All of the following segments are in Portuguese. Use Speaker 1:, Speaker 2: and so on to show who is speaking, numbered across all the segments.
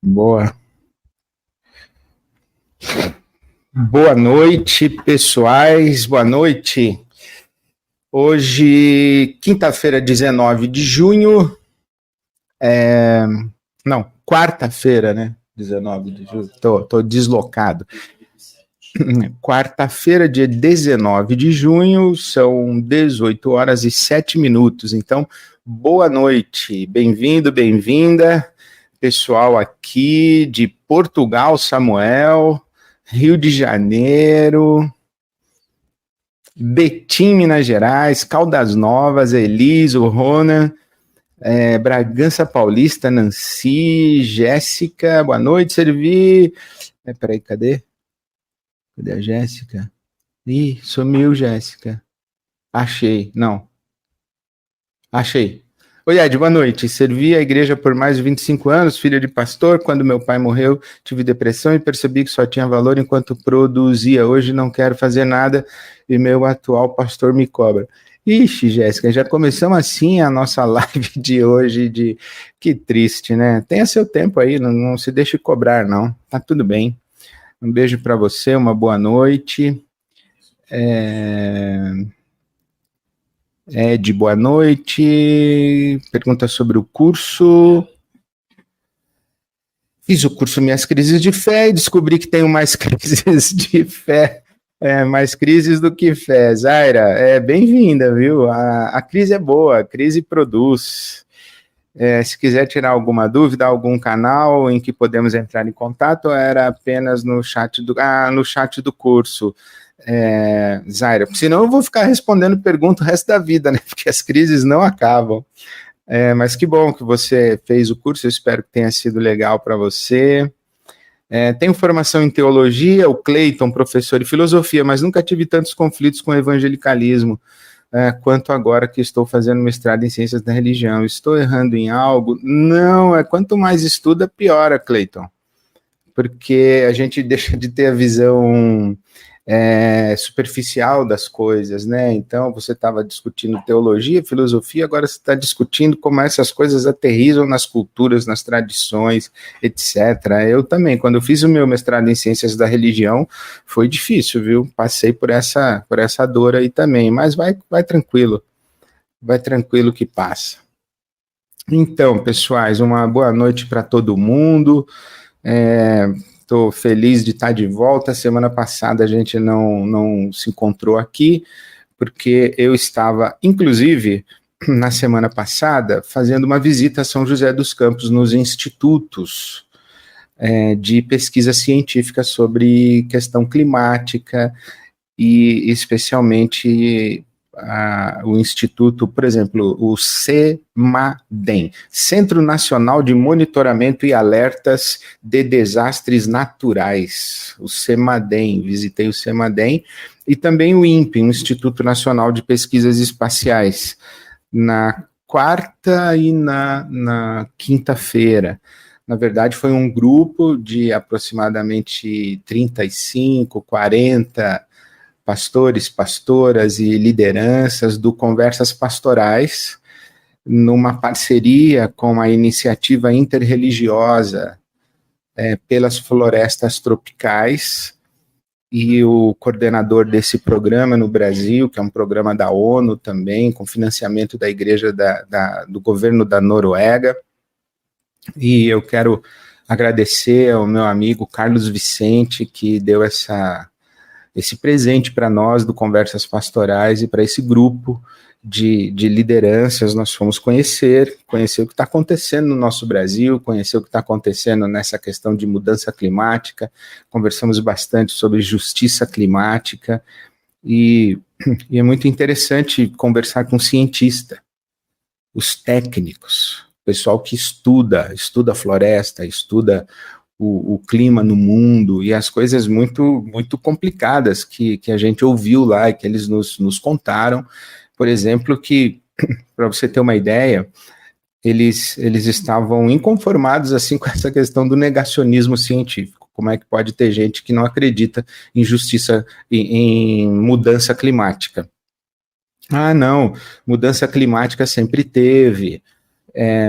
Speaker 1: Boa. Boa noite, pessoais. Boa noite. Hoje, quinta-feira, 19 de junho. Não, quarta-feira, né? 19 de junho. Tô deslocado. Quarta-feira, dia 19 de junho, são 18 horas e 7 minutos. Então, boa noite. Bem-vindo, bem-vinda. Pessoal aqui de Portugal, Samuel, Rio de Janeiro, Betim, Minas Gerais, Caldas Novas, Elis, o Ronan, Bragança Paulista, Nancy, Jéssica, boa noite, Servi. Peraí, cadê a Jéssica? Ih, sumiu, Jéssica. Achei. Oi, Ed, boa noite. Servi a igreja por mais de 25 anos, filha de pastor. Quando meu pai morreu, tive depressão e percebi que só tinha valor enquanto produzia. Hoje não quero fazer nada e meu atual pastor me cobra. Ixi, Jéssica, já começamos assim a nossa live de hoje. Que triste, né? Tenha seu tempo aí, não se deixe cobrar, não. Tá tudo bem. Um beijo para você, uma boa noite. Ed, boa noite. Pergunta sobre o curso. Fiz o curso Minhas Crises de Fé e descobri que tenho mais crises de fé, mais crises do que fé. Zaira, bem-vinda, viu? A crise é boa, a crise produz. Se quiser tirar alguma dúvida, algum canal em que podemos entrar em contato, era apenas no chat do curso. Zaira, senão eu vou ficar respondendo pergunta o resto da vida, né? Porque as crises não acabam. Mas que bom que você fez o curso, eu espero que tenha sido legal para você. Tenho formação em teologia, o Cleiton, professor de filosofia, mas nunca tive tantos conflitos com o evangelicalismo quanto agora que estou fazendo mestrado em ciências da religião. Estou errando em algo? Não, quanto mais estuda, piora, Cleiton. Porque a gente deixa de ter a visão superficial das coisas, né? Então, você estava discutindo teologia, filosofia, agora você está discutindo como essas coisas aterrissam nas culturas, nas tradições, etc. Eu também, quando eu fiz o meu mestrado em ciências da religião, foi difícil, viu? Passei por essa dor aí também, mas vai tranquilo que passa. Então, pessoais, uma boa noite para todo mundo. Estou feliz de estar de volta. Semana passada a gente não se encontrou aqui, porque eu estava, inclusive, na semana passada, fazendo uma visita a São José dos Campos, nos institutos de pesquisa científica sobre questão climática, e especialmente o instituto, por exemplo, o CEMADEM, Centro Nacional de Monitoramento e Alertas de Desastres Naturais, o CEMADEM, visitei o CEMADEM, e também o INPE, o Instituto Nacional de Pesquisas Espaciais, na quarta e na quinta-feira. Na verdade, foi um grupo de aproximadamente 35, 40 pastores, pastoras e lideranças do Conversas Pastorais, numa parceria com a iniciativa interreligiosa pelas florestas tropicais, e o coordenador desse programa no Brasil, que é um programa da ONU também, com financiamento da igreja do governo da Noruega. E eu quero agradecer ao meu amigo Carlos Vicente, que deu esse presente para nós do Conversas Pastorais e para esse grupo de lideranças. Nós fomos conhecer o que está acontecendo no nosso Brasil, conhecer o que está acontecendo nessa questão de mudança climática, conversamos bastante sobre justiça climática, e é muito interessante conversar com cientista, os técnicos, o pessoal que estuda a floresta, estuda o clima no mundo e as coisas muito, muito complicadas que a gente ouviu lá e que eles nos contaram. Por exemplo, que, para você ter uma ideia, eles estavam inconformados assim com essa questão do negacionismo científico. Como é que pode ter gente que não acredita em justiça, em mudança climática? Ah, não, mudança climática sempre teve.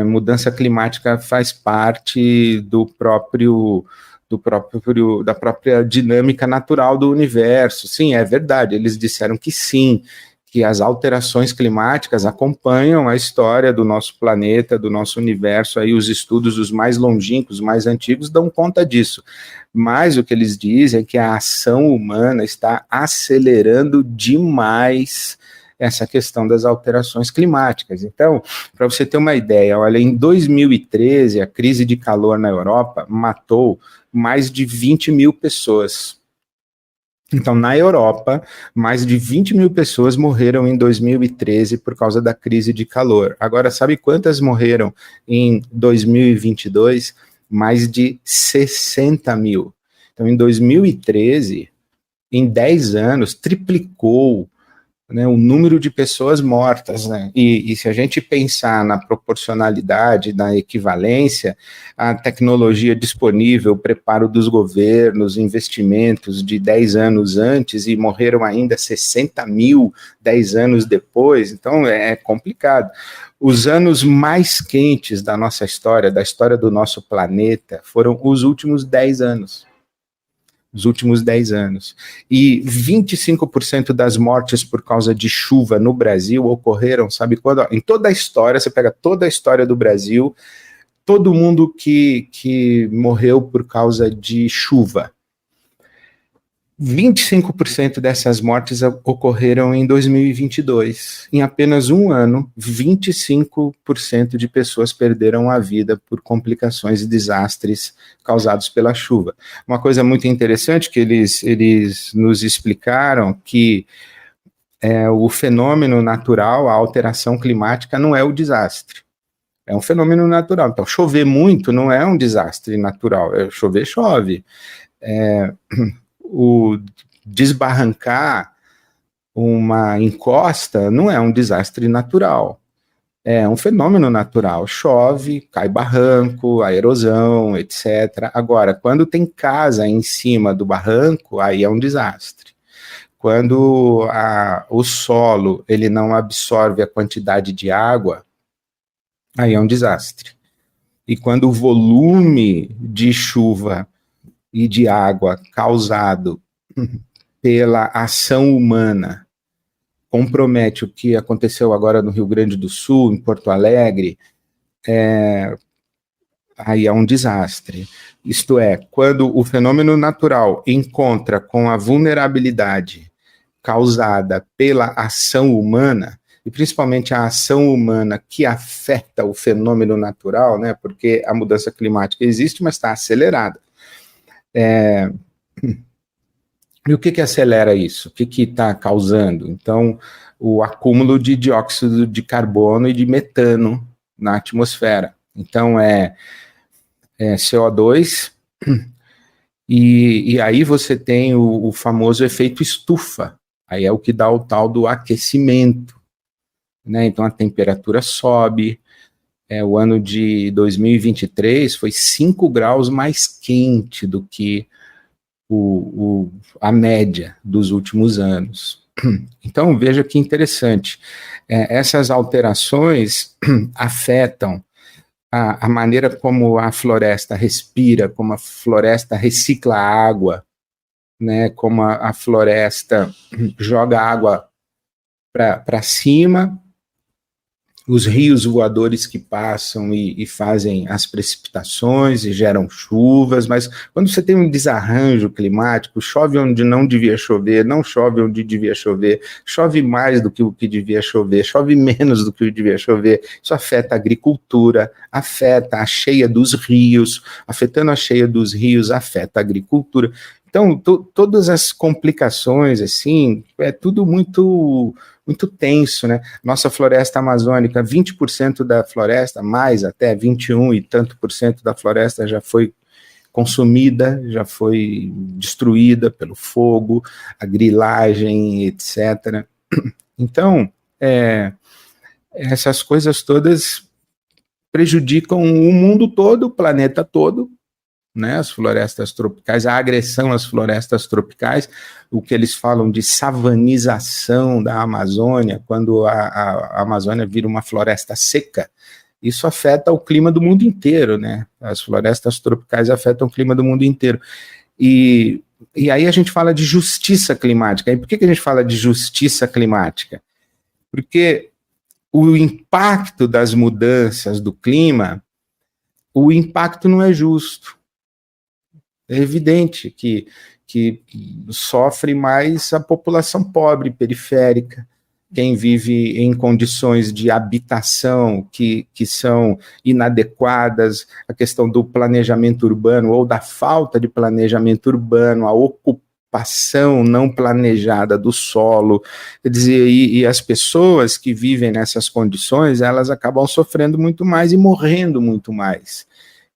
Speaker 1: Mudança climática faz parte da própria dinâmica natural do universo. Sim, é verdade. Eles disseram que sim, que as alterações climáticas acompanham a história do nosso planeta, do nosso universo. Aí os estudos os mais longínquos, mais antigos, dão conta disso. Mas o que eles dizem é que a ação humana está acelerando demais essa questão das alterações climáticas. Então, para você ter uma ideia, olha, em 2013, a crise de calor na Europa matou mais de 20 mil pessoas. Então, na Europa, mais de 20 mil pessoas morreram em 2013 por causa da crise de calor. Agora, sabe quantas morreram em 2022? Mais de 60 mil. Então, em 2013, em 10 anos, triplicou, né, o número de pessoas mortas, né? E se a gente pensar na proporcionalidade, na equivalência, a tecnologia disponível, o preparo dos governos, investimentos de 10 anos antes e morreram ainda 60 mil 10 anos depois, então é complicado. Os anos mais quentes da nossa história, da história do nosso planeta, foram os últimos 10 anos. Os últimos 10 anos. E 25% das mortes por causa de chuva no Brasil ocorreram, sabe quando? Em toda a história, você pega toda a história do Brasil, todo mundo que morreu por causa de chuva. 25% dessas mortes ocorreram em 2022. Em apenas um ano, 25% de pessoas perderam a vida por complicações e desastres causados pela chuva. Uma coisa muito interessante que eles nos explicaram que o fenômeno natural, a alteração climática, não é o desastre. É um fenômeno natural. Então, chover muito não é um desastre natural. Chover, chove. O desbarrancar uma encosta não é um desastre natural, é um fenômeno natural. Chove, cai barranco, a erosão, etc. Agora, quando tem casa em cima do barranco, aí é um desastre. Quando o solo ele não absorve a quantidade de água, aí é um desastre. E quando o volume de chuva e de água causado pela ação humana compromete o que aconteceu agora no Rio Grande do Sul, em Porto Alegre, aí é um desastre. Isto é, quando o fenômeno natural encontra com a vulnerabilidade causada pela ação humana, e principalmente a ação humana que afeta o fenômeno natural, né, porque a mudança climática existe, mas está acelerada. E o que acelera isso? O que está causando? Então, o acúmulo de dióxido de carbono e de metano na atmosfera. Então, CO2, e aí você tem o famoso efeito estufa. Aí é o que dá o tal do aquecimento, né? Então, a temperatura sobe. O ano de 2023 foi 5 graus mais quente do que a média dos últimos anos. Então, veja que interessante. Essas alterações afetam a maneira como a floresta respira, como a floresta recicla a água, né, como a floresta joga água para cima, os rios voadores que passam e fazem as precipitações e geram chuvas, mas quando você tem um desarranjo climático, chove onde não devia chover, não chove onde devia chover, chove mais do que o que devia chover, chove menos do que devia chover, isso afeta a agricultura, afeta a cheia dos rios, afetando a cheia dos rios, afeta a agricultura. Então, todas as complicações, assim, é tudo muito tenso, né? Nossa floresta amazônica, 20% da floresta, mais até 21 e tanto por cento da floresta já foi consumida, já foi destruída pelo fogo, a grilagem, etc. Então, essas coisas todas prejudicam o mundo todo, o planeta todo, né, as florestas tropicais, a agressão às florestas tropicais, o que eles falam de savanização da Amazônia, quando a Amazônia vira uma floresta seca, isso afeta o clima do mundo inteiro, né? As florestas tropicais afetam o clima do mundo inteiro. E aí a gente fala de justiça climática. E por que a gente fala de justiça climática? Porque o impacto das mudanças do clima, o impacto não é justo. É evidente que sofre mais a população pobre, periférica, quem vive em condições de habitação que são inadequadas, a questão do planejamento urbano ou da falta de planejamento urbano, a ocupação não planejada do solo, quer dizer, e as pessoas que vivem nessas condições, elas acabam sofrendo muito mais e morrendo muito mais.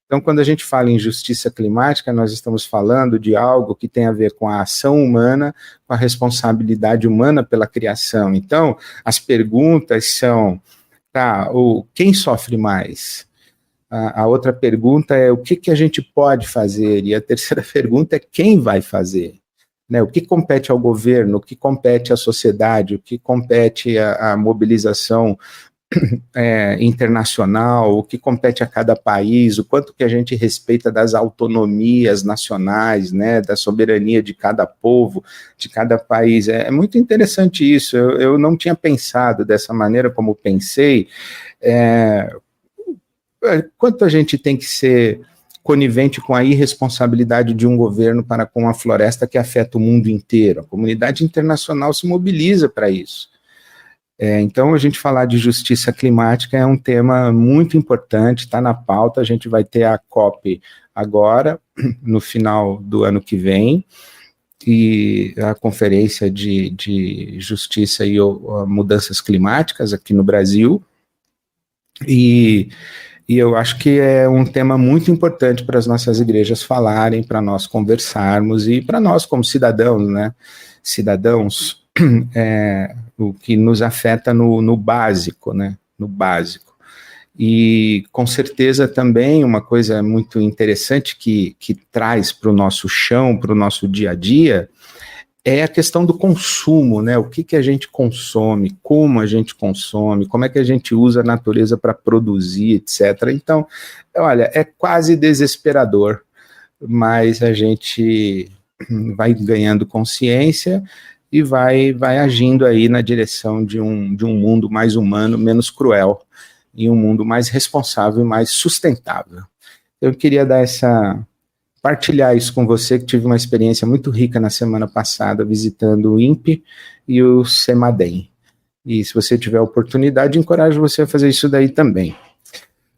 Speaker 1: Então, quando a gente fala em justiça climática, nós estamos falando de algo que tem a ver com a ação humana, com a responsabilidade humana pela criação. Então, as perguntas são, quem sofre mais? A outra pergunta é o que a gente pode fazer? E a terceira pergunta é quem vai fazer? Né, o que compete ao governo, o que compete à sociedade, o que compete à mobilização internacional, o que compete a cada país, o quanto que a gente respeita das autonomias nacionais, né, da soberania de cada povo, de cada país. É muito interessante isso, eu não tinha pensado dessa maneira como pensei, quanto a gente tem que ser conivente com a irresponsabilidade de um governo para com a floresta que afeta o mundo inteiro. A comunidade internacional se mobiliza para isso. Então, a gente falar de justiça climática é um tema muito importante, está na pauta, a gente vai ter a COP agora, no final do ano que vem, e a Conferência de Justiça e Mudanças Climáticas aqui no Brasil, e eu acho que é um tema muito importante para as nossas igrejas falarem, para nós conversarmos, e para nós como cidadãos, né, cidadãos, o que nos afeta no básico, né? No básico. E com certeza também uma coisa muito interessante que traz para o nosso chão, para o nosso dia a dia, é a questão do consumo, né? O que a gente consome, como a gente consome, como é que a gente usa a natureza para produzir, etc. Então, olha, é quase desesperador, mas a gente vai ganhando consciência e vai agindo aí na direção de um mundo mais humano, menos cruel, e um mundo mais responsável e mais sustentável. Eu queria partilhar isso com você, que tive uma experiência muito rica na semana passada, visitando o INPE e o CEMADEM. E se você tiver oportunidade, encorajo você a fazer isso daí também.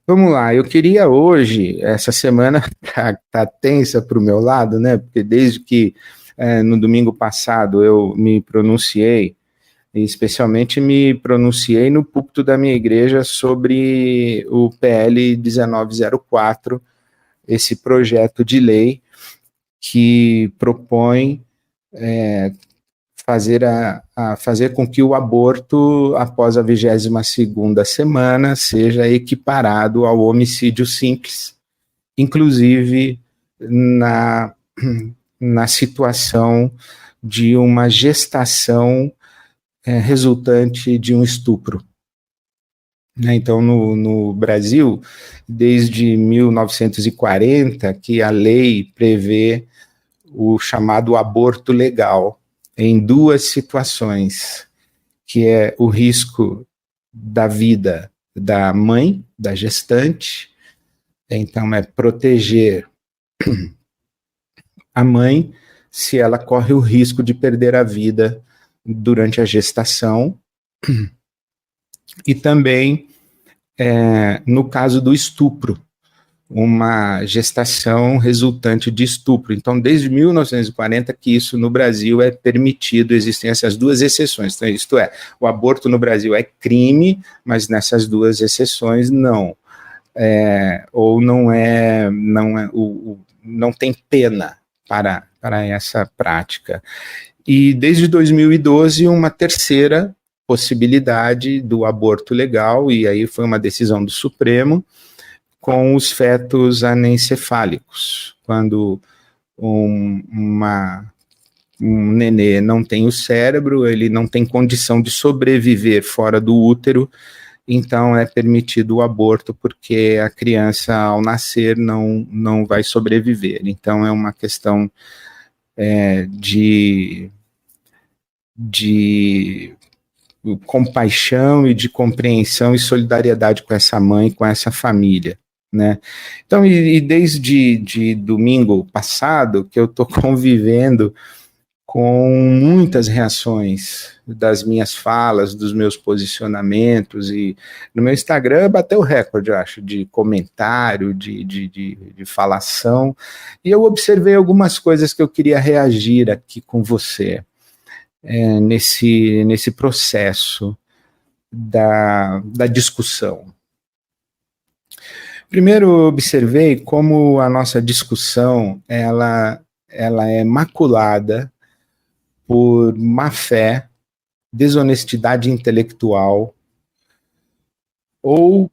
Speaker 1: Vamos lá, eu queria hoje, essa semana tá tensa para o meu lado, né, porque desde que no domingo passado eu me pronunciei, especialmente me pronunciei no púlpito da minha igreja sobre o PL 1904, esse projeto de lei que propõe fazer com que o aborto após a 22ª semana seja equiparado ao homicídio simples, inclusive na situação de uma gestação resultante de um estupro. Então, no Brasil, desde 1940, que a lei prevê o chamado aborto legal, em duas situações, que é o risco da vida da mãe, da gestante, então é proteger a mãe se ela corre o risco de perder a vida durante a gestação, e também no caso do estupro, uma gestação resultante de estupro. Então, desde 1940 que isso no Brasil é permitido, existem essas duas exceções. Então, isto é, o aborto no Brasil é crime, mas nessas duas exceções não. Ou não tem pena para essa prática. E desde 2012, uma terceira possibilidade do aborto legal, e aí foi uma decisão do Supremo, com os fetos anencefálicos, quando um nenê não tem o cérebro, ele não tem condição de sobreviver fora do útero, então é permitido o aborto, porque a criança, ao nascer, não vai sobreviver. Então é uma questão de compaixão e de compreensão e solidariedade com essa mãe, com essa família, né? Então, e desde de domingo passado, que eu estou convivendo com muitas reações das minhas falas, dos meus posicionamentos, e no meu Instagram bateu o recorde, eu acho, de comentário, de falação, e eu observei algumas coisas que eu queria reagir aqui com você, nesse processo da discussão. Primeiro, eu observei como a nossa discussão ela é maculada por má fé, desonestidade intelectual ou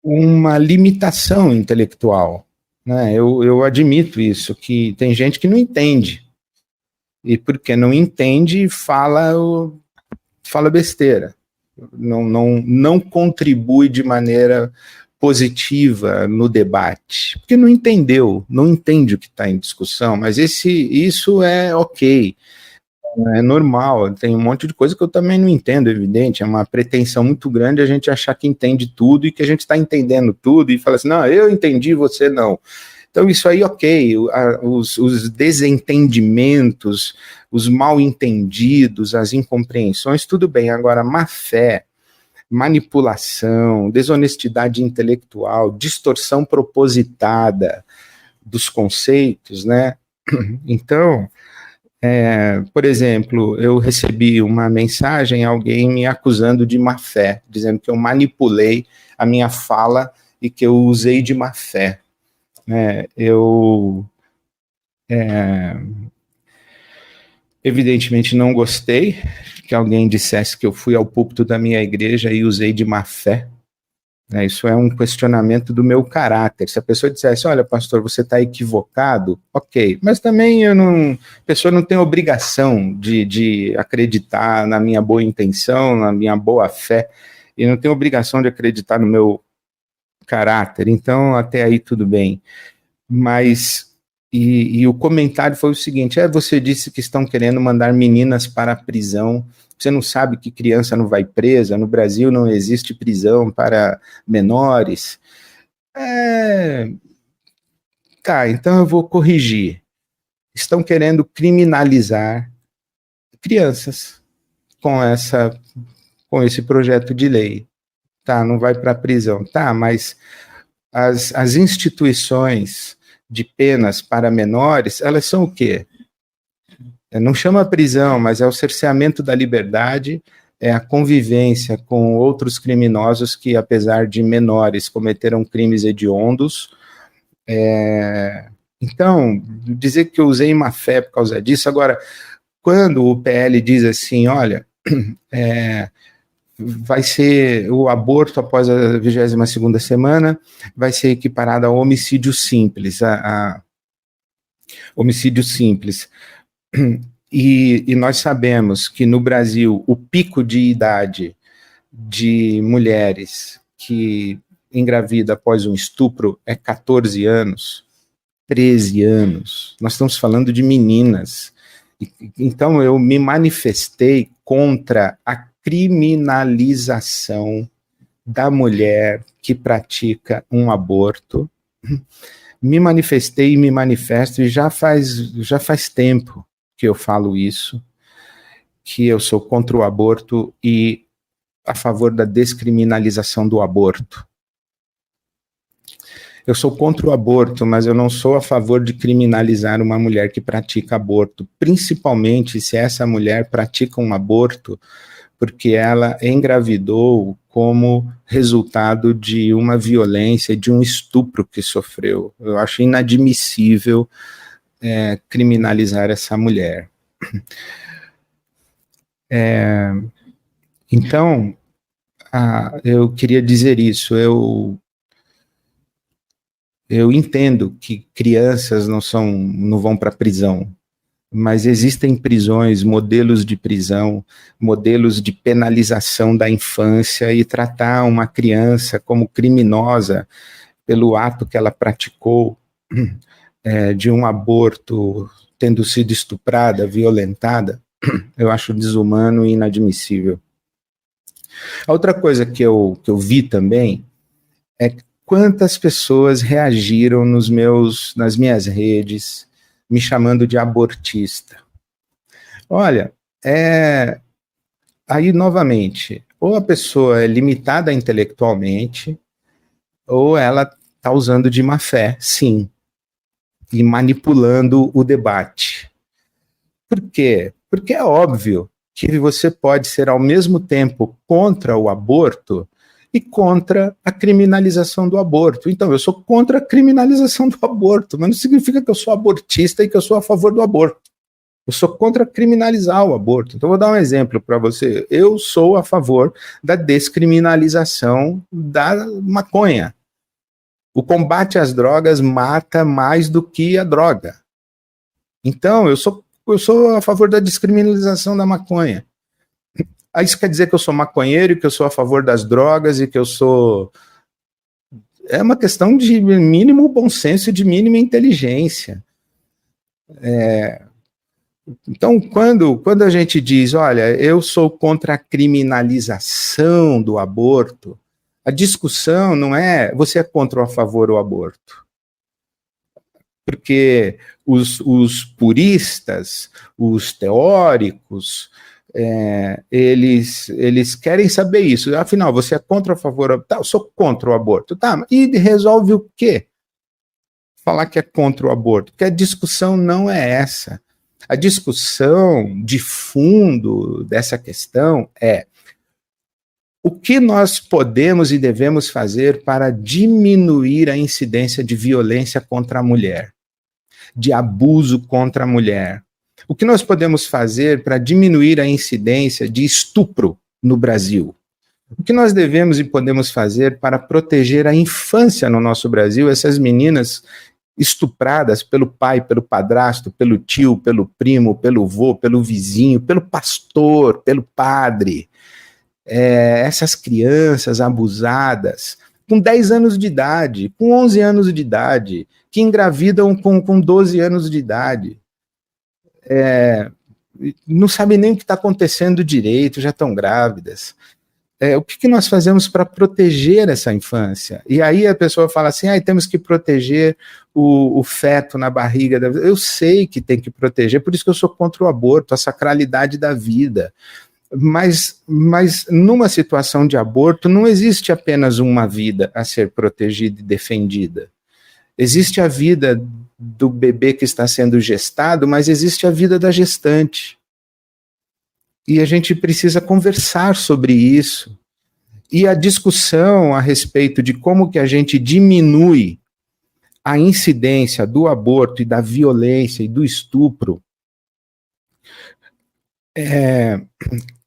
Speaker 1: uma limitação intelectual, né? Eu admito isso, que tem gente que não entende, e porque não entende, fala besteira, não contribui de maneira positiva no debate, porque não entendeu, não entende o que está em discussão, mas isso é ok, é normal, tem um monte de coisa que eu também não entendo, evidente, é uma pretensão muito grande a gente achar que entende tudo e que a gente está entendendo tudo e fala assim, não, eu entendi, você não. Então isso aí, ok, os desentendimentos, os mal entendidos, as incompreensões, tudo bem, agora má fé, manipulação, desonestidade intelectual, distorção propositada dos conceitos, né? Então, por exemplo, eu recebi uma mensagem, alguém me acusando de má fé, dizendo que eu manipulei a minha fala e que eu usei de má fé. Eu evidentemente não gostei que alguém dissesse que eu fui ao púlpito da minha igreja e usei de má fé. Isso é um questionamento do meu caráter. Se a pessoa dissesse, olha, pastor, você está equivocado, ok. Mas também a pessoa não tem obrigação de acreditar na minha boa intenção, na minha boa fé, e não tem obrigação de acreditar no meu caráter. Então, até aí tudo bem. Mas, e o comentário foi o seguinte, você disse que estão querendo mandar meninas para a prisão. Você não sabe que criança não vai presa? No Brasil não existe prisão para menores. Tá, então eu vou corrigir. Estão querendo criminalizar crianças com esse projeto de lei. Tá, não vai para a prisão. Tá, mas as instituições de penas para menores, elas são o quê? Não chama prisão, mas é o cerceamento da liberdade, é a convivência com outros criminosos que, apesar de menores, cometeram crimes hediondos. Então, dizer que eu usei má fé por causa disso, agora, quando o PL diz assim, olha, vai ser o aborto após a 22ª semana, vai ser equiparado ao homicídio simples, a homicídio simples. E nós sabemos que no Brasil o pico de idade de mulheres que engravida após um estupro é 14 anos, 13 anos. Nós estamos falando de meninas. Então eu me manifestei contra a criminalização da mulher que pratica um aborto. Me manifestei e me manifesto, e já faz tempo que eu falo isso, que eu sou contra o aborto e a favor da descriminalização do aborto. Eu sou contra o aborto, mas eu não sou a favor de criminalizar uma mulher que pratica aborto, principalmente se essa mulher pratica um aborto porque ela engravidou como resultado de uma violência, de um estupro que sofreu. Eu acho inadmissível criminalizar essa mulher. Então, eu queria dizer isso, Eu entendo que crianças não vão para a prisão, mas existem prisões, modelos de prisão, modelos de penalização da infância e tratar uma criança como criminosa pelo ato que ela praticou, de um aborto, tendo sido estuprada, violentada, eu acho desumano e inadmissível. A outra coisa que eu vi também é quantas pessoas reagiram nas minhas redes, me chamando de abortista. Olha, aí novamente, ou a pessoa é limitada intelectualmente, ou ela está usando de má fé, sim, e manipulando o debate. Por quê? Porque é óbvio que você pode ser ao mesmo tempo contra o aborto e contra a criminalização do aborto. Então, eu sou contra a criminalização do aborto, mas não significa que eu sou abortista e que eu sou a favor do aborto. Eu sou contra criminalizar o aborto. Então, vou dar um exemplo para você. Eu sou a favor da descriminalização da maconha. O combate às drogas mata mais do que a droga. Então, eu sou a favor da descriminalização da maconha. Aí isso quer dizer que eu sou maconheiro, que eu sou a favor das drogas e que eu sou... É uma questão de mínimo bom senso e de mínima inteligência. Então, quando a gente diz, olha, eu sou contra a criminalização do aborto, a discussão não é você é contra ou a favor do aborto. Porque os puristas, os teóricos, eles querem saber isso. Afinal, você é contra ou a favor? Tá, eu sou contra o aborto. Tá, e resolve o quê? Falar que é contra o aborto. Porque a discussão não é essa. A discussão de fundo dessa questão é o que nós podemos e devemos fazer para diminuir a incidência de violência contra a mulher, de abuso contra a mulher. O que nós podemos fazer para diminuir a incidência de estupro no Brasil? O que nós devemos e podemos fazer para proteger a infância no nosso Brasil, essas meninas estupradas pelo pai, pelo padrasto, pelo tio, pelo primo, pelo vô, pelo vizinho, pelo pastor, pelo padre, essas crianças abusadas com 10 anos de idade, com 11 anos de idade, que engravidam com 12 anos de idade, não sabem nem o que está acontecendo direito, já estão grávidas. O que nós fazemos para proteger essa infância? E aí a pessoa fala assim, temos que proteger o feto na barriga. Eu sei que tem que proteger, por isso que eu sou contra o aborto, a sacralidade da vida. Mas numa situação de aborto não existe apenas uma vida a ser protegida e defendida. Existe a vida do bebê que está sendo gestado, mas existe a vida da gestante. E a gente precisa conversar sobre isso. E a discussão a respeito de como que a gente diminui a incidência do aborto e da violência e do estupro,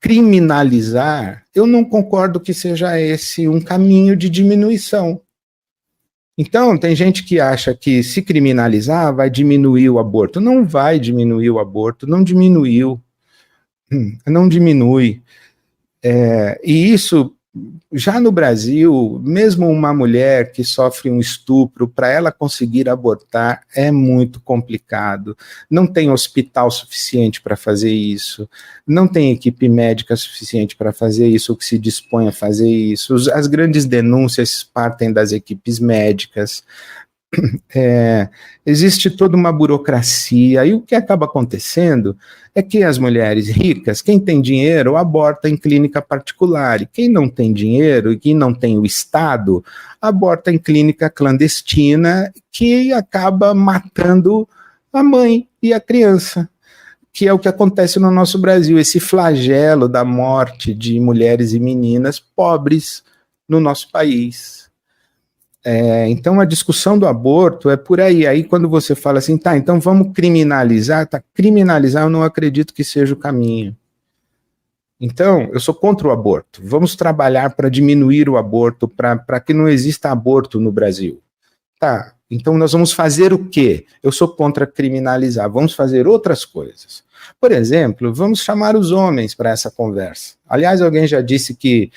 Speaker 1: criminalizar, eu não concordo que seja esse um caminho de diminuição. Então, tem gente que acha que se criminalizar vai diminuir o aborto. Não vai diminuir o aborto, não diminuiu. Não diminui. E isso, já no Brasil, mesmo uma mulher que sofre um estupro, para ela conseguir abortar é muito complicado. Não tem hospital suficiente para fazer isso, não tem equipe médica suficiente para fazer isso, ou que se dispõe a fazer isso. As grandes denúncias partem das equipes médicas. Existe toda uma burocracia, e o que acaba acontecendo é que as mulheres ricas, quem tem dinheiro, aborta em clínica particular, e quem não tem dinheiro e quem não tem o Estado, aborta em clínica clandestina, que acaba matando a mãe e a criança, que é o que acontece no nosso Brasil, esse flagelo da morte de mulheres e meninas pobres no nosso país. Então a discussão do aborto é por aí. Aí quando você fala assim, tá, então vamos criminalizar, criminalizar eu não acredito que seja o caminho. Então, eu sou contra o aborto. Vamos trabalhar para diminuir o aborto, para que não exista aborto no Brasil. Tá, Então nós vamos fazer o quê? Eu sou contra criminalizar, vamos fazer outras coisas. Por exemplo, vamos chamar os homens para essa conversa. Aliás, alguém já disse que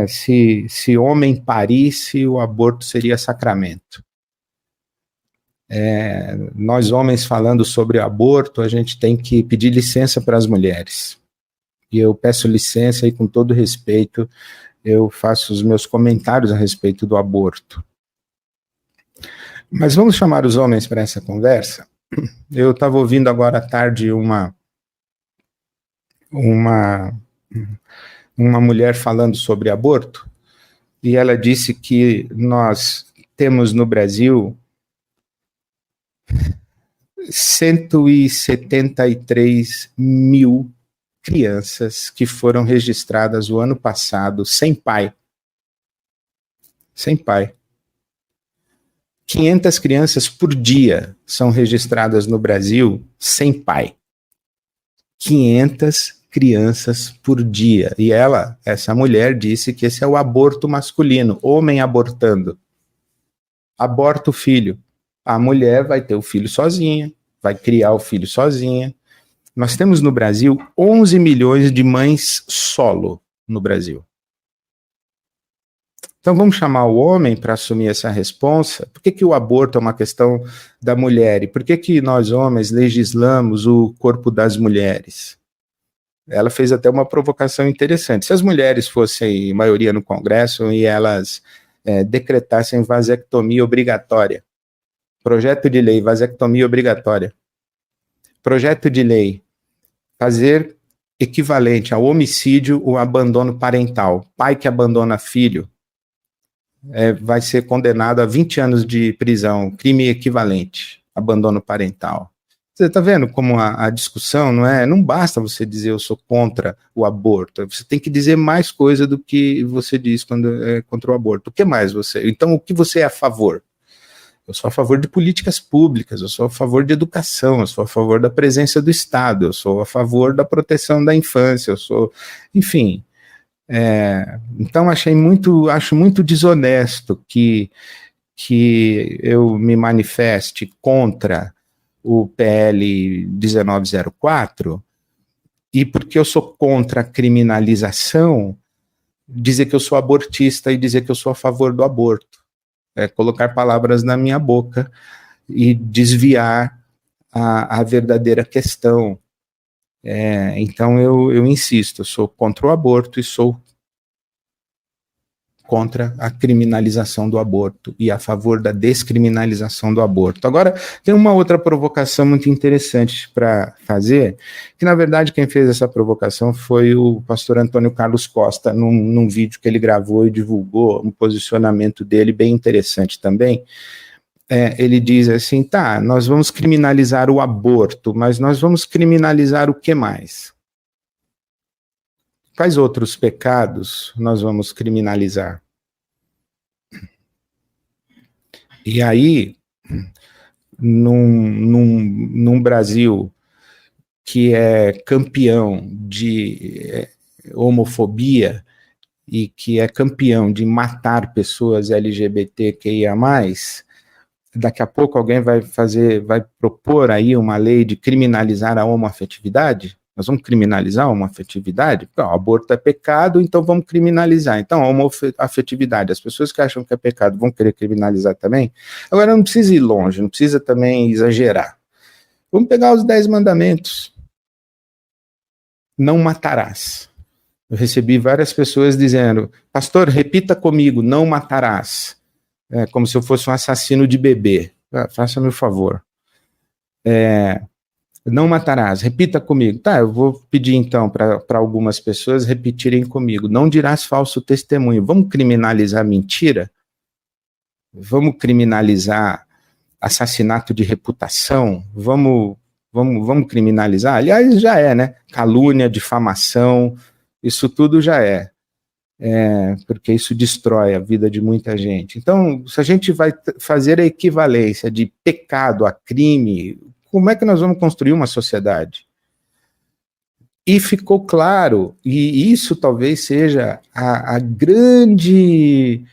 Speaker 1: se homem parisse, o aborto seria sacramento. Nós homens falando sobre aborto, a gente tem que pedir licença para as mulheres. E eu peço licença e com todo respeito, eu faço os meus comentários a respeito do aborto. Mas vamos chamar os homens para essa conversa? Eu estava ouvindo agora à tarde uma mulher falando sobre aborto, e ela disse que nós temos no Brasil 173 mil crianças que foram registradas o ano passado sem pai. Sem pai. 500 crianças por dia são registradas no Brasil sem pai. 500 crianças por dia. E essa mulher, disse que esse é o aborto masculino, homem abortando. Aborta o filho. A mulher vai ter o filho sozinha, vai criar o filho sozinha. Nós temos no Brasil 11 milhões de mães solo no Brasil. Então vamos chamar o homem para assumir essa responsa. Por que o aborto é uma questão da mulher? E por que nós homens legislamos o corpo das mulheres? Ela fez até uma provocação interessante. Se as mulheres fossem maioria no Congresso e elas decretassem vasectomia obrigatória, projeto de lei, vasectomia obrigatória, projeto de lei, fazer equivalente ao homicídio o abandono parental. Pai que abandona filho vai ser condenado a 20 anos de prisão, crime equivalente, abandono parental. Você está vendo como a discussão não basta você dizer eu sou contra o aborto, você tem que dizer mais coisa do que você diz quando é contra o aborto. O que mais você? Então, o que você é a favor? Eu sou a favor de políticas públicas, eu sou a favor de educação, eu sou a favor da presença do Estado, eu sou a favor da proteção da infância, eu sou, enfim. Então acho muito desonesto que eu me manifeste contra o PL 1904 e porque eu sou contra a criminalização, dizer que eu sou abortista e dizer que eu sou a favor do aborto. Colocar palavras na minha boca e desviar a verdadeira questão. Então eu insisto, eu sou contra o aborto e sou contra a criminalização do aborto e a favor da descriminalização do aborto. Agora, tem uma outra provocação muito interessante para fazer, que na verdade quem fez essa provocação foi o pastor Antônio Carlos Costa, num vídeo que ele gravou e divulgou, um posicionamento dele bem interessante também. Ele diz assim, nós vamos criminalizar o aborto, mas nós vamos criminalizar o que mais? Quais outros pecados nós vamos criminalizar? E aí, num Brasil que é campeão de homofobia e que é campeão de matar pessoas LGBTQIA+, daqui a pouco alguém vai propor aí uma lei de criminalizar a homoafetividade? Nós vamos criminalizar a homoafetividade? Não, aborto é pecado, então vamos criminalizar. Então, a homoafetividade, as pessoas que acham que é pecado vão querer criminalizar também? Agora, não precisa ir longe, não precisa também exagerar. Vamos pegar os 10 mandamentos. Não matarás. Eu recebi várias pessoas dizendo, pastor, repita comigo, não matarás. Como se eu fosse um assassino de bebê. Faça-me o favor. Não matarás, repita comigo. Eu vou pedir então para algumas pessoas repetirem comigo. Não dirás falso testemunho. Vamos criminalizar mentira? Vamos criminalizar assassinato de reputação? Vamos criminalizar? Aliás, já né? Calúnia, difamação, isso tudo já porque isso destrói a vida de muita gente. Então, se a gente vai fazer a equivalência de pecado a crime, como é que nós vamos construir uma sociedade? E ficou claro, e isso talvez seja a grande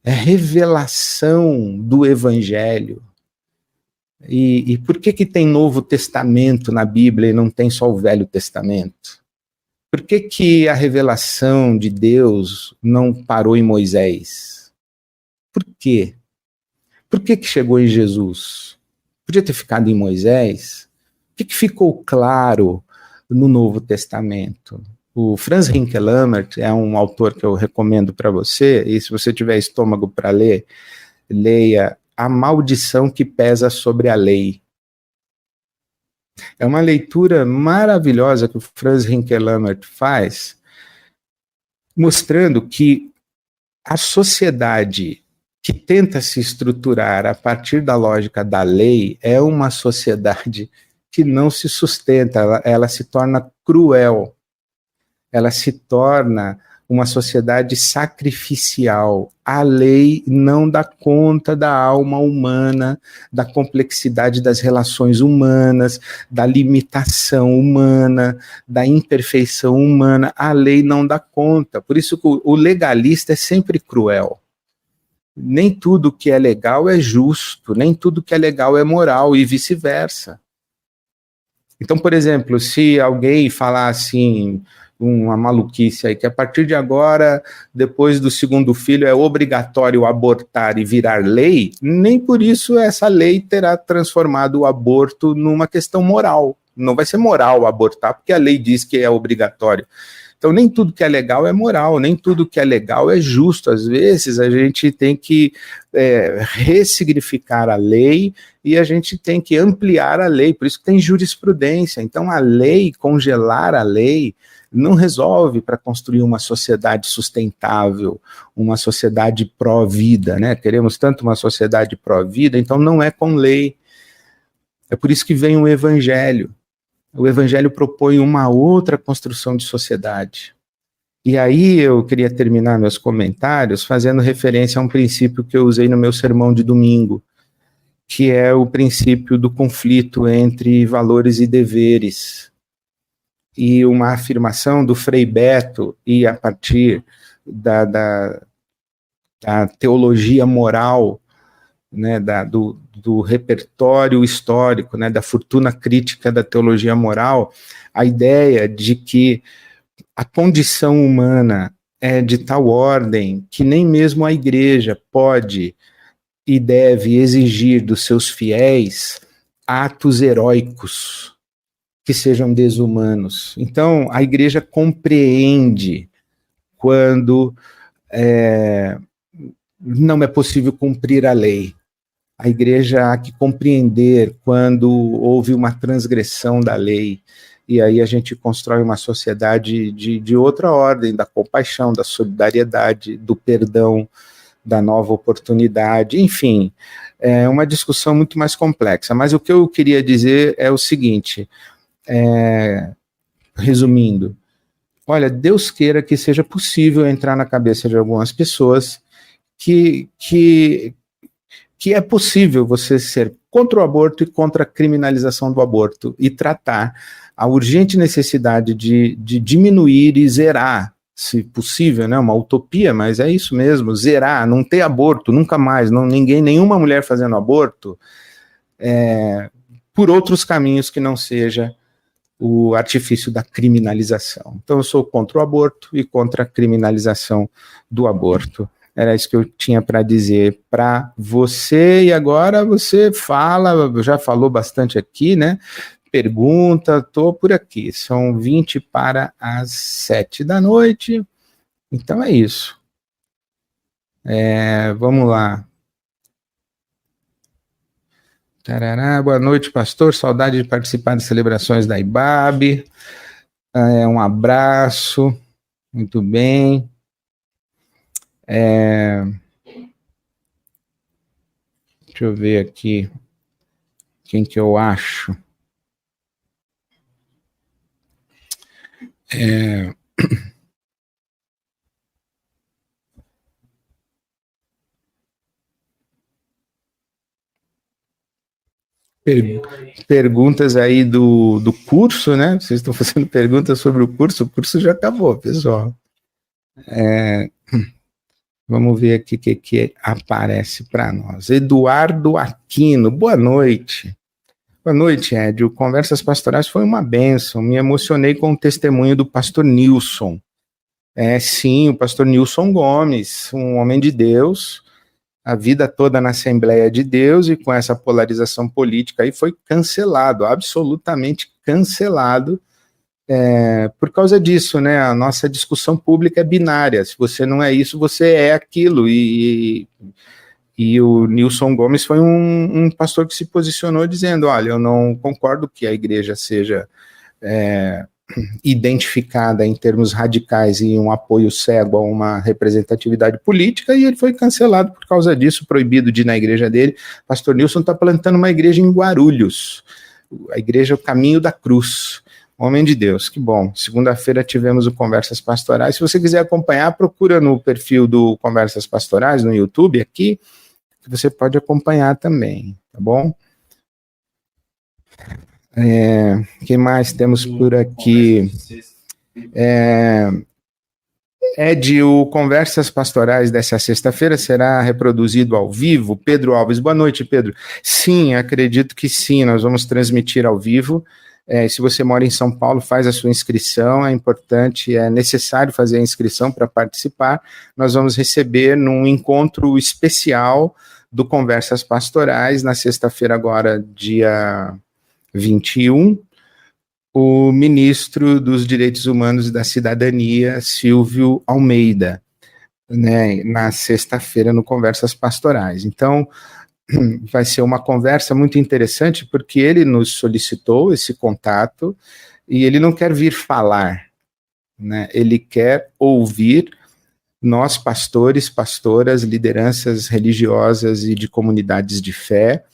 Speaker 1: é revelação do Evangelho. E por que tem Novo Testamento na Bíblia e não tem só o Velho Testamento? Por que a revelação de Deus não parou em Moisés? Por quê? Por que chegou em Jesus? Podia ter ficado em Moisés? O que ficou claro no Novo Testamento? O Franz Rinkelamert é um autor que eu recomendo para você, e se você tiver estômago para ler, leia A Maldição que Pesa sobre a Lei. É uma leitura maravilhosa que o Franz Rinkelamert faz, mostrando que a sociedade que tenta se estruturar a partir da lógica da lei é uma sociedade que não se sustenta, ela se torna cruel, ela se torna uma sociedade sacrificial. A lei não dá conta da alma humana, da complexidade das relações humanas, da limitação humana, da imperfeição humana. A lei não dá conta. Por isso que o legalista é sempre cruel. Nem tudo que é legal é justo, nem tudo que é legal é moral e vice-versa. Então, por exemplo, se alguém falar assim, uma maluquice aí, que a partir de agora, depois do segundo filho, é obrigatório abortar e virar lei, nem por isso essa lei terá transformado o aborto numa questão moral. Não vai ser moral abortar, porque a lei diz que é obrigatório. Então, nem tudo que é legal é moral, nem tudo que é legal é justo. Às vezes, a gente tem que ressignificar a lei e a gente tem que ampliar a lei, por isso que tem jurisprudência. Então, a lei, congelar a lei, não resolve para construir uma sociedade sustentável, uma sociedade pró-vida, né? Queremos tanto uma sociedade pró-vida, então não é com lei. É por isso que vem o Evangelho. O Evangelho propõe uma outra construção de sociedade. E aí eu queria terminar meus comentários fazendo referência a um princípio que eu usei no meu sermão de domingo, que é o princípio do conflito entre valores e deveres. E uma afirmação do Frei Beto, e a partir da teologia moral, né, do repertório histórico, né, da fortuna crítica da teologia moral, a ideia de que a condição humana é de tal ordem que nem mesmo a igreja pode e deve exigir dos seus fiéis atos heróicos que sejam desumanos. Então, a igreja compreende quando não é possível cumprir a lei. A igreja há que compreender quando houve uma transgressão da lei, e aí a gente constrói uma sociedade de outra ordem, da compaixão, da solidariedade, do perdão, da nova oportunidade, enfim, é uma discussão muito mais complexa. Mas o que eu queria dizer é o seguinte, resumindo, olha, Deus queira que seja possível entrar na cabeça de algumas pessoas que é possível você ser contra o aborto e contra a criminalização do aborto e tratar a urgente necessidade de diminuir e zerar, se possível, né, uma utopia, mas é isso mesmo, zerar, não ter aborto, nunca mais, nenhuma mulher fazendo aborto, por outros caminhos que não seja o artifício da criminalização. Então eu sou contra o aborto e contra a criminalização do aborto. Era isso que eu tinha para dizer para você, e agora você fala, já falou bastante aqui, né? Pergunta, estou por aqui, são 20 para as 7 da noite, então é isso. Vamos lá. Tarará, boa noite, pastor, saudade de participar das celebrações da IBAB, um abraço, muito bem. Deixa eu ver aqui quem que eu acho. Perguntas aí do curso, né? Vocês estão fazendo perguntas sobre o curso já acabou, pessoal. Vamos ver aqui o que aparece para nós. Eduardo Aquino, boa noite. Boa noite, Ed. O Conversas Pastorais foi uma bênção. Me emocionei com o testemunho do pastor Nilson. Sim, o pastor Nilson Gomes, um homem de Deus, a vida toda na Assembleia de Deus, e com essa polarização política aí foi cancelado, absolutamente cancelado, por causa disso, né? A nossa discussão pública é binária. Se você não é isso, você é aquilo. E o Nilson Gomes foi um pastor que se posicionou dizendo: olha, eu não concordo que a igreja seja identificada em termos radicais e um apoio cego a uma representatividade política, e ele foi cancelado por causa disso, proibido de ir na igreja dele. Pastor Nilson está plantando uma igreja em Guarulhos, a igreja O Caminho da Cruz. Homem de Deus, que bom. Segunda-feira tivemos o Conversas Pastorais. Se você quiser acompanhar, procura no perfil do Conversas Pastorais no YouTube aqui, que você pode acompanhar também, tá bom? Que mais temos por aqui? Ed, o Conversas Pastorais dessa sexta-feira será reproduzido ao vivo? Pedro Alves, boa noite, Pedro. Sim, acredito que sim, nós vamos transmitir ao vivo. Se você mora em São Paulo, faz a sua inscrição, é importante, é necessário fazer a inscrição para participar. Nós vamos receber num encontro especial do Conversas Pastorais, na sexta-feira agora, dia 21, o ministro dos Direitos Humanos e da Cidadania, Silvio Almeida, né, na sexta-feira no Conversas Pastorais. Então, vai ser uma conversa muito interessante, porque ele nos solicitou esse contato e ele não quer vir falar, né? Ele quer ouvir nós, pastores, pastoras, lideranças religiosas e de comunidades de fé,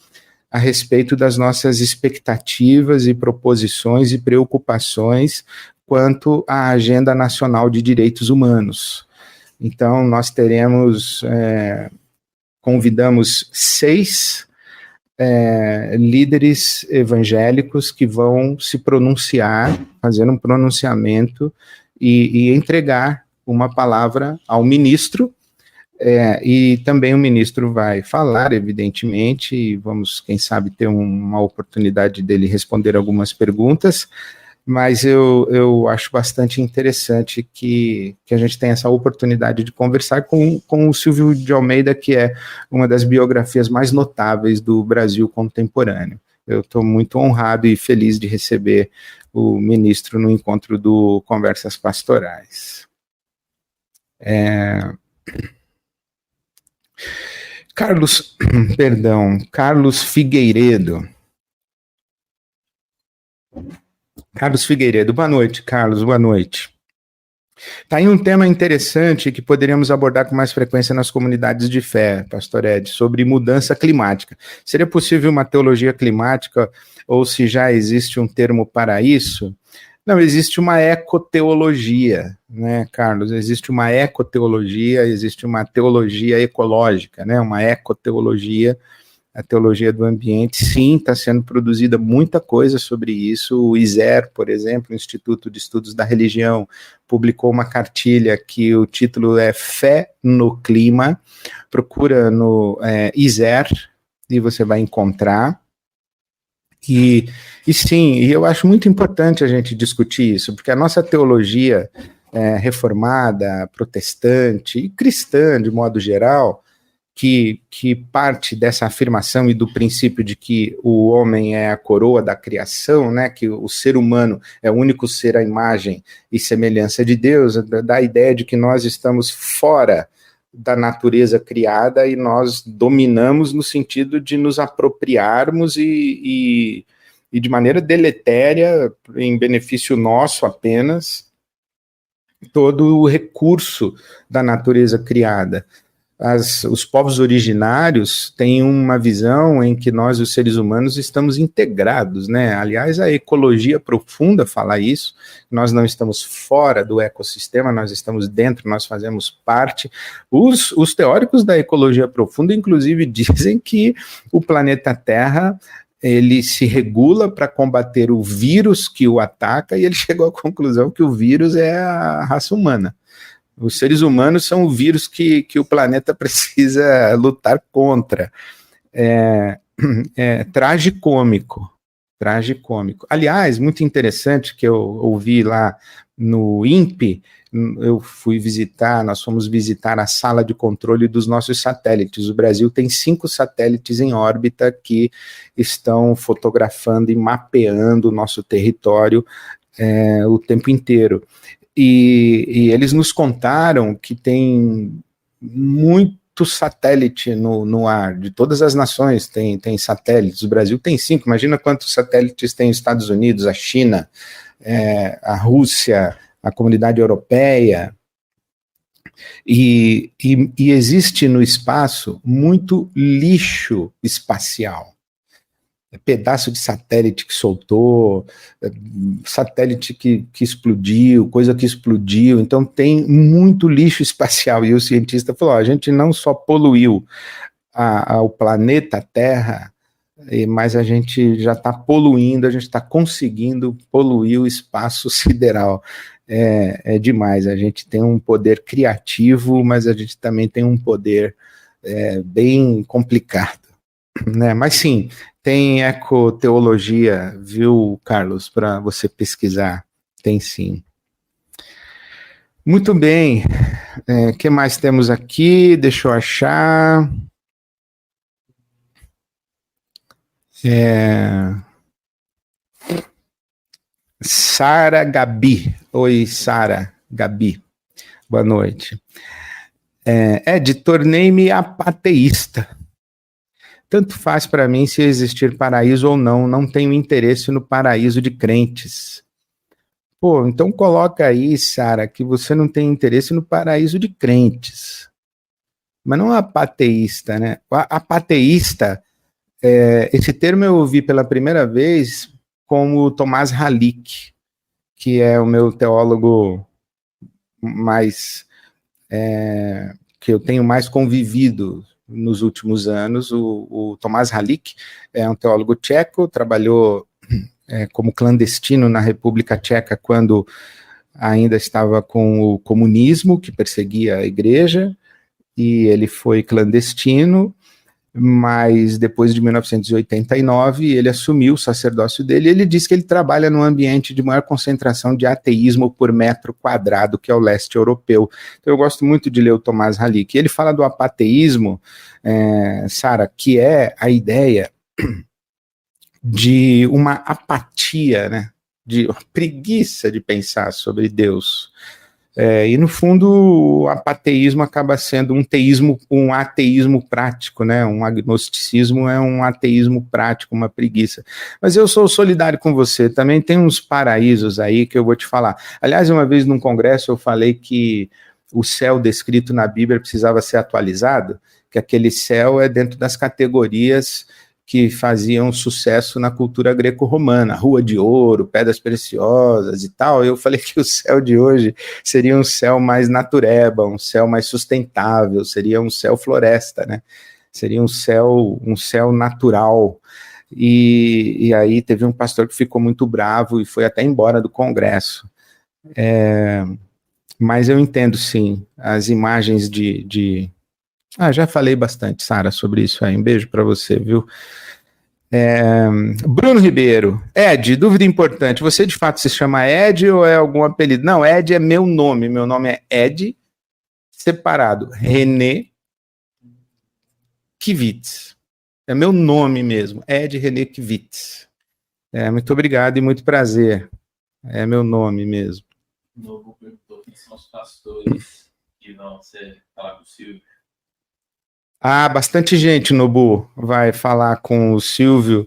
Speaker 1: a respeito das nossas expectativas e proposições e preocupações quanto à Agenda Nacional de Direitos Humanos. Então, nós teremos... convidamos 6 líderes evangélicos que vão se pronunciar, fazer um pronunciamento e entregar uma palavra ao ministro, e também o ministro vai falar, evidentemente, e vamos, quem sabe, ter uma oportunidade dele responder algumas perguntas. Mas eu acho bastante interessante que a gente tenha essa oportunidade de conversar com o Silvio de Almeida, que é uma das biografias mais notáveis do Brasil contemporâneo. Eu estou muito honrado e feliz de receber o ministro no encontro do Conversas Pastorais. Carlos Figueiredo. Carlos Figueiredo, boa noite, Carlos, boa noite. Está aí um tema interessante que poderíamos abordar com mais frequência nas comunidades de fé, pastor Ed, sobre mudança climática. Seria possível uma teologia climática, ou se já existe um termo para isso? Não, existe uma ecoteologia, né, Carlos? Existe uma ecoteologia, existe uma teologia ecológica, né, uma ecoteologia, a teologia do ambiente. Sim, está sendo produzida muita coisa sobre isso. O ISER, por exemplo, o Instituto de Estudos da Religião, publicou uma cartilha que o título é Fé no Clima. Procura no ISER e você vai encontrar. E sim, e eu acho muito importante a gente discutir isso, porque a nossa teologia reformada, protestante e cristã, de modo geral, que parte dessa afirmação e do princípio de que o homem é a coroa da criação, né, que o ser humano é o único ser à imagem e semelhança de Deus, dá a ideia de que nós estamos fora da natureza criada e nós dominamos no sentido de nos apropriarmos e de maneira deletéria, em benefício nosso apenas, todo o recurso da natureza criada. Os povos originários têm uma visão em que nós, os seres humanos, estamos integrados, né? Aliás, a ecologia profunda fala isso, nós não estamos fora do ecossistema, nós estamos dentro, nós fazemos parte. Os teóricos da ecologia profunda, inclusive, dizem que o planeta Terra, ele se regula para combater o vírus que o ataca, e ele chegou à conclusão que o vírus é a raça humana. Os seres humanos são o vírus que o planeta precisa lutar contra. Tragicômico. Aliás, muito interessante que eu ouvi lá no INPE, nós fomos visitar a sala de controle dos nossos satélites. O Brasil tem 5 satélites em órbita que estão fotografando e mapeando o nosso território o tempo inteiro. E eles nos contaram que tem muito satélite no ar, de todas as nações tem satélites, o Brasil tem 5, imagina quantos satélites tem os Estados Unidos, a China, a Rússia, a Comunidade Europeia, e existe no espaço muito lixo espacial, pedaço de satélite que soltou, satélite que explodiu, coisa que explodiu, então tem muito lixo espacial, e o cientista falou, a gente não só poluiu o planeta Terra, mas a gente já está poluindo, a gente está conseguindo poluir o espaço sideral, é demais, a gente tem um poder criativo, mas a gente também tem um poder bem complicado, né? Mas sim, tem ecoteologia, viu, Carlos, para você pesquisar, tem sim. Muito bem, que mais temos aqui? Deixa eu achar. Sara Gabi. Oi, Sara Gabi. Boa noite. Tornei-me ateísta. Tanto faz para mim se existir paraíso ou não, não tenho interesse no paraíso de crentes. Pô, então coloca aí, Sara, que você não tem interesse no paraíso de crentes. Mas não apateísta, né? Apateísta, esse termo eu ouvi pela primeira vez como Tomás Halick, que é o meu teólogo mais que eu tenho mais convivido nos últimos anos. O Tomás Halick é um teólogo tcheco, trabalhou como clandestino na República Tcheca quando ainda estava com o comunismo, que perseguia a igreja, e ele foi clandestino, mas depois de 1989 ele assumiu o sacerdócio dele, e ele diz que ele trabalha num ambiente de maior concentração de ateísmo por metro quadrado, que é o leste europeu. Então eu gosto muito de ler o Tomás Halick. Ele fala do apateísmo, Sara, que é a ideia de uma apatia, né, de preguiça de pensar sobre Deus. E no fundo o apateísmo acaba sendo um ateísmo prático, né? Um agnosticismo é um ateísmo prático, uma preguiça. Mas eu sou solidário com você, também tem uns paraísos aí que eu vou te falar. Aliás, uma vez num congresso eu falei que o céu descrito na Bíblia precisava ser atualizado, que aquele céu é dentro das categorias que faziam sucesso na cultura greco-romana, Rua de Ouro, Pedras Preciosas e tal. Eu falei que o céu de hoje seria um céu mais natureba, um céu mais sustentável, seria um céu floresta, né? Seria um céu natural. E aí teve um pastor que ficou muito bravo e foi até embora do congresso. Mas eu entendo, sim, as imagens já falei bastante, Sara, sobre isso aí. Um beijo para você, viu? Bruno Ribeiro. Ed, dúvida importante. Você de fato se chama Ed ou é algum apelido? Não, Ed é meu nome. Meu nome é Ed, separado. René Kivitz. É meu nome mesmo. Ed René Kivitz. Muito obrigado e muito prazer. É meu nome mesmo.
Speaker 2: O Novo perguntou quem são os pastores que vão falar com o Silvio.
Speaker 1: Bastante gente, Nobu, vai falar com o Silvio.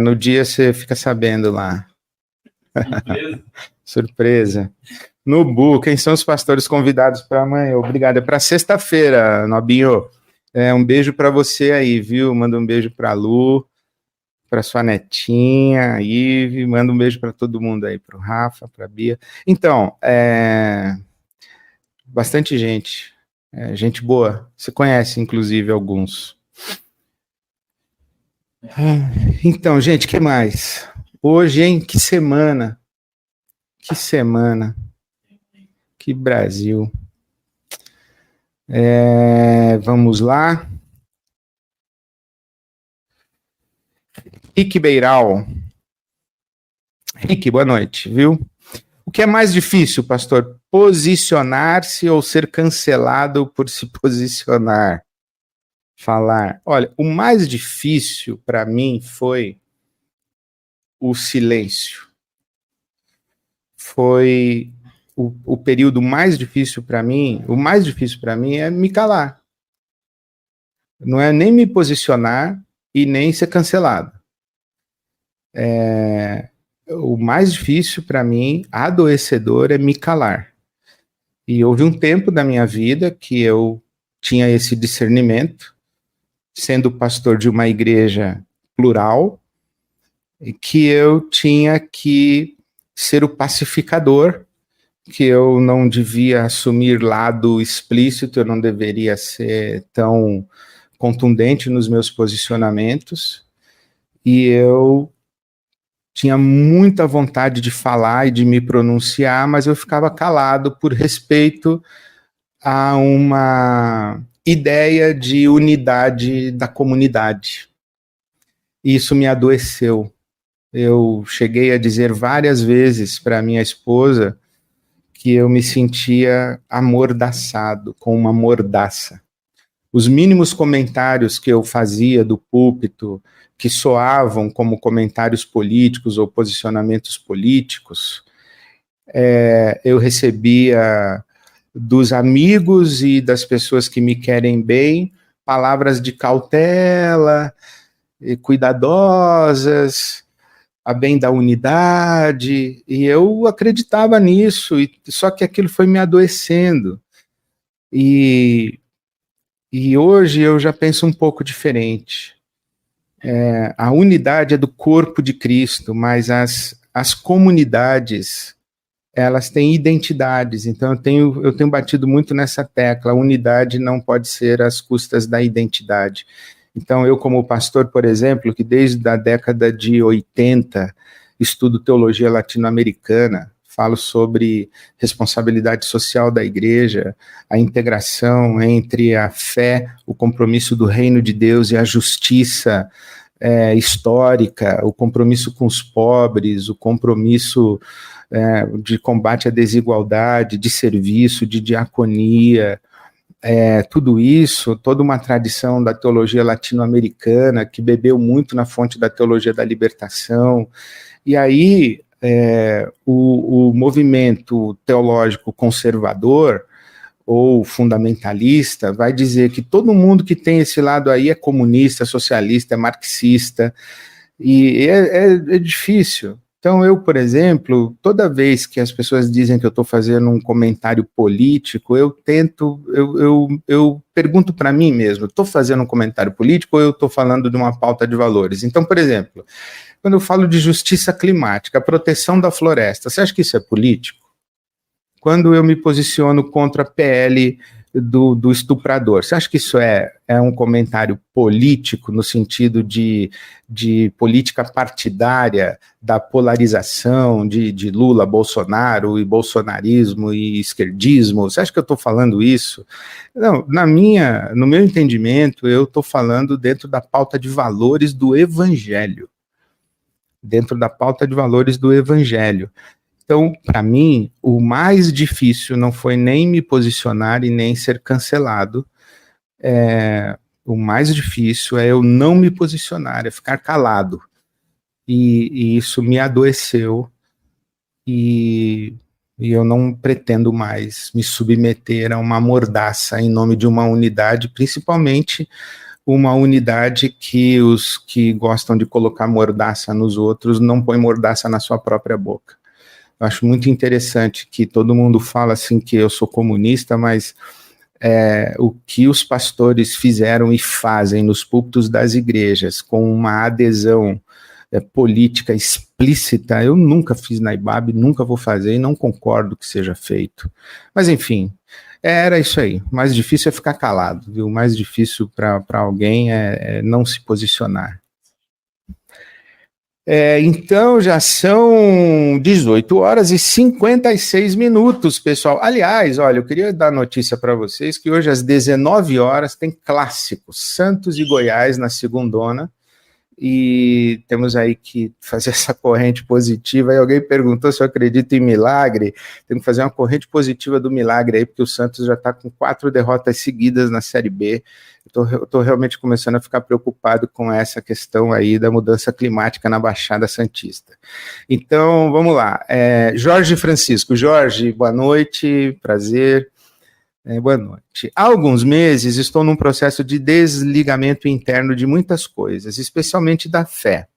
Speaker 1: No dia você fica sabendo lá.
Speaker 2: Surpresa.
Speaker 1: Surpresa. Nobu, quem são os pastores convidados para amanhã? Obrigado. É para sexta-feira, Nobinho. Um beijo para você aí, viu? Manda um beijo para a Lu, para sua netinha, Ive. Manda um beijo para todo mundo aí, para o Rafa, para a Bia. Então, bastante gente. Gente boa. Você conhece, inclusive, alguns. Então, gente, que mais? Hoje, hein? Que semana. Que semana. Que Brasil. Vamos lá. Rick Beiral. Rick, boa noite, viu? O que é mais difícil, pastor? Posicionar-se ou ser cancelado por se posicionar? Falar. Olha, o mais difícil para mim foi o silêncio. Foi o período mais difícil para mim. O mais difícil para mim é me calar. Não é nem me posicionar e nem ser cancelado. O mais difícil para mim, adoecedor, é me calar. E houve um tempo da minha vida que eu tinha esse discernimento, sendo pastor de uma igreja plural, que eu tinha que ser o pacificador, que eu não devia assumir lado explícito, eu não deveria ser tão contundente nos meus posicionamentos, e eu tinha muita vontade de falar e de me pronunciar, mas eu ficava calado por respeito a uma ideia de unidade da comunidade. Isso me adoeceu. Eu cheguei a dizer várias vezes para minha esposa que eu me sentia amordaçado, com uma mordaça. Os mínimos comentários que eu fazia do púlpito, que soavam como comentários políticos ou posicionamentos políticos, eu recebia dos amigos e das pessoas que me querem bem palavras de cautela, cuidadosas, a bem da unidade, e eu acreditava nisso, só que aquilo foi me adoecendo. E hoje eu já penso um pouco diferente. A unidade é do corpo de Cristo, mas as comunidades, elas têm identidades. Então eu tenho batido muito nessa tecla. A unidade não pode ser às custas da identidade. Então eu, como pastor, por exemplo, que desde a década de 80 estudo teologia latino-americana, falo sobre responsabilidade social da igreja, a integração entre a fé, o compromisso do reino de Deus e a justiça histórica, o compromisso com os pobres, o compromisso de combate à desigualdade, de serviço, de diaconia, tudo isso, toda uma tradição da teologia latino-americana que bebeu muito na fonte da teologia da libertação. E aí o movimento teológico conservador ou fundamentalista vai dizer que todo mundo que tem esse lado aí é comunista, socialista, é marxista, e é difícil. Então eu, por exemplo, toda vez que as pessoas dizem que eu estou fazendo um comentário político, eu pergunto para mim mesmo, estou fazendo um comentário político ou eu estou falando de uma pauta de valores? Então, por exemplo, quando eu falo de justiça climática, proteção da floresta, você acha que isso é político? Quando eu me posiciono contra a PL do estuprador, você acha que isso é um comentário político no sentido de política partidária, da polarização de Lula, Bolsonaro e bolsonarismo e esquerdismo? Você acha que eu estou falando isso? Não, no meu entendimento, eu estou falando dentro da pauta de valores do Evangelho. Dentro da pauta de valores do Evangelho. Então, para mim, o mais difícil não foi nem me posicionar e nem ser cancelado. O mais difícil é eu não me posicionar, é ficar calado. E isso me adoeceu. E eu não pretendo mais me submeter a uma mordaça em nome de uma unidade, principalmente uma unidade que os que gostam de colocar mordaça nos outros não põem mordaça na sua própria boca. Eu acho muito interessante que todo mundo fala assim que eu sou comunista, mas o que os pastores fizeram e fazem nos púlpitos das igrejas com uma adesão política explícita, eu nunca fiz na IBAB, nunca vou fazer e não concordo que seja feito. Mas enfim, era isso aí. O mais difícil é ficar calado, viu? O mais difícil para alguém é não se posicionar. Então já são 18 horas e 56 minutos, pessoal. Aliás, olha, eu queria dar notícia para vocês que hoje às 19 horas tem clássico, Santos e Goiás na segundona, e temos aí que fazer essa corrente positiva. Aí alguém perguntou se eu acredito em milagre. Tem que fazer uma corrente positiva do milagre aí, porque o Santos já está com 4 derrotas seguidas na Série B. Eu tô realmente começando a ficar preocupado com essa questão aí da mudança climática na Baixada Santista. Então, vamos lá. Jorge Francisco. Jorge, boa noite, prazer. Boa noite. Há alguns meses estou num processo de desligamento interno de muitas coisas, especialmente da fé.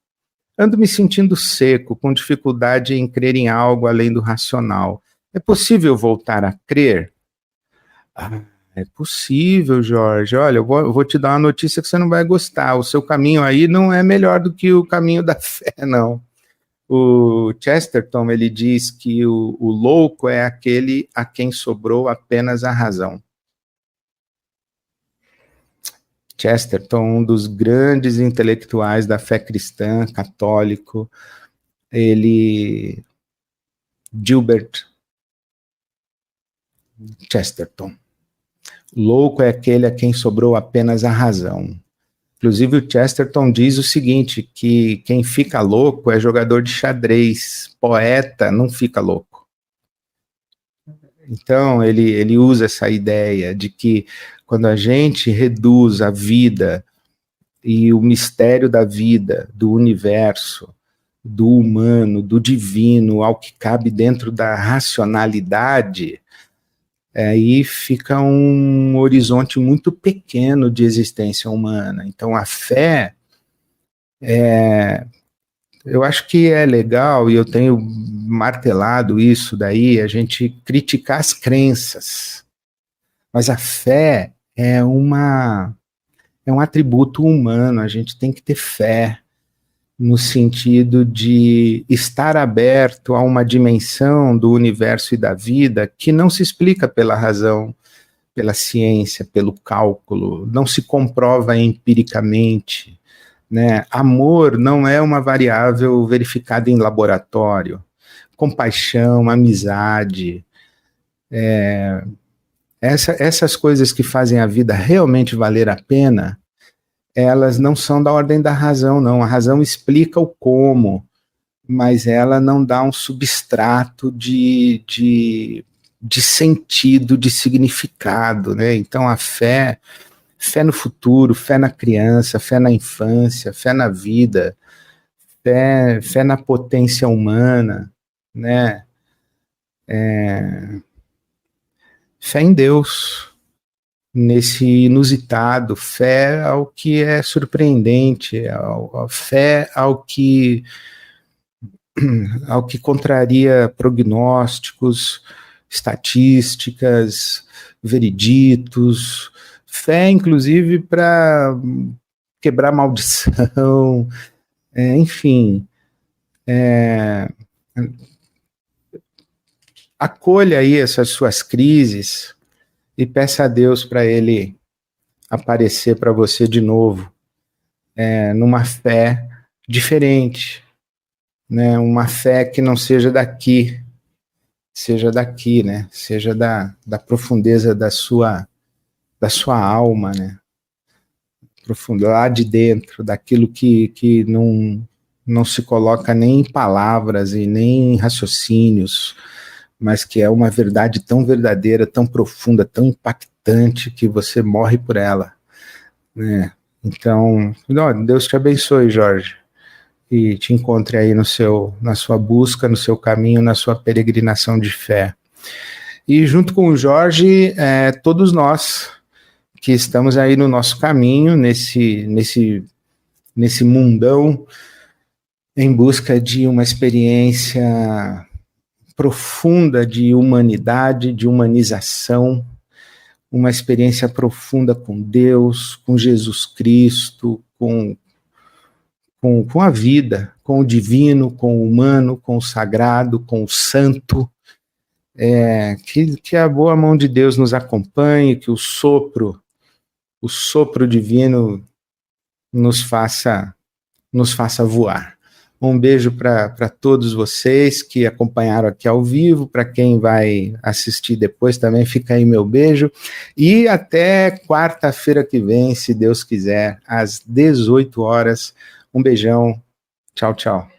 Speaker 1: Ando me sentindo seco, com dificuldade em crer em algo além do racional. É possível voltar a crer? É possível, Jorge. Olha, eu vou te dar uma notícia que você não vai gostar. O seu caminho aí não é melhor do que o caminho da fé, não. O Chesterton, ele diz que o louco é aquele a quem sobrou apenas a razão. Chesterton, um dos grandes intelectuais da fé cristã, católico, Gilbert Chesterton. Louco é aquele a quem sobrou apenas a razão. Inclusive o Chesterton diz o seguinte, que quem fica louco é jogador de xadrez, poeta não fica louco. Então ele usa essa ideia de que quando a gente reduz a vida e o mistério da vida, do universo, do humano, do divino, ao que cabe dentro da racionalidade, aí fica um horizonte muito pequeno de existência humana. Então a fé, eu acho que é legal, e eu tenho martelado isso daí, a gente criticar as crenças, mas a fé é um atributo humano, a gente tem que ter fé, no sentido de estar aberto a uma dimensão do universo e da vida que não se explica pela razão, pela ciência, pelo cálculo, não se comprova empiricamente, né? Amor não é uma variável verificada em laboratório. Compaixão, amizade, essas coisas que fazem a vida realmente valer a pena, elas não são da ordem da razão, não. A razão explica o como, mas ela não dá um substrato de sentido, de significado, né? Então a fé no futuro, fé na criança, fé na infância, fé na vida, fé na potência humana, né? Fé em Deus, nesse inusitado, fé ao que é surpreendente, fé ao que contraria prognósticos, estatísticas, vereditos, fé inclusive para quebrar maldição, enfim, acolha aí essas suas crises e peça a Deus para Ele aparecer para você de novo, numa fé diferente, né? Uma fé que não seja daqui, seja daqui, né? Seja da profundeza da sua alma, né? Profunda, lá de dentro, daquilo que não se coloca nem em palavras e nem em raciocínios, mas que é uma verdade tão verdadeira, tão profunda, tão impactante, que você morre por ela, né? Então, Deus te abençoe, Jorge, e te encontre aí na sua busca, no seu caminho, na sua peregrinação de fé. E junto com o Jorge, todos nós que estamos aí no nosso caminho, nesse mundão, em busca de uma experiência profunda de humanidade, de humanização, uma experiência profunda com Deus, com Jesus Cristo, com a vida, com o divino, com o humano, com o sagrado, com o santo, que a boa mão de Deus nos acompanhe, que o sopro divino nos faça voar. Um beijo para todos vocês que acompanharam aqui ao vivo, para quem vai assistir depois também, fica aí meu beijo. E até quarta-feira que vem, se Deus quiser, às 18 horas. Um beijão. Tchau, tchau.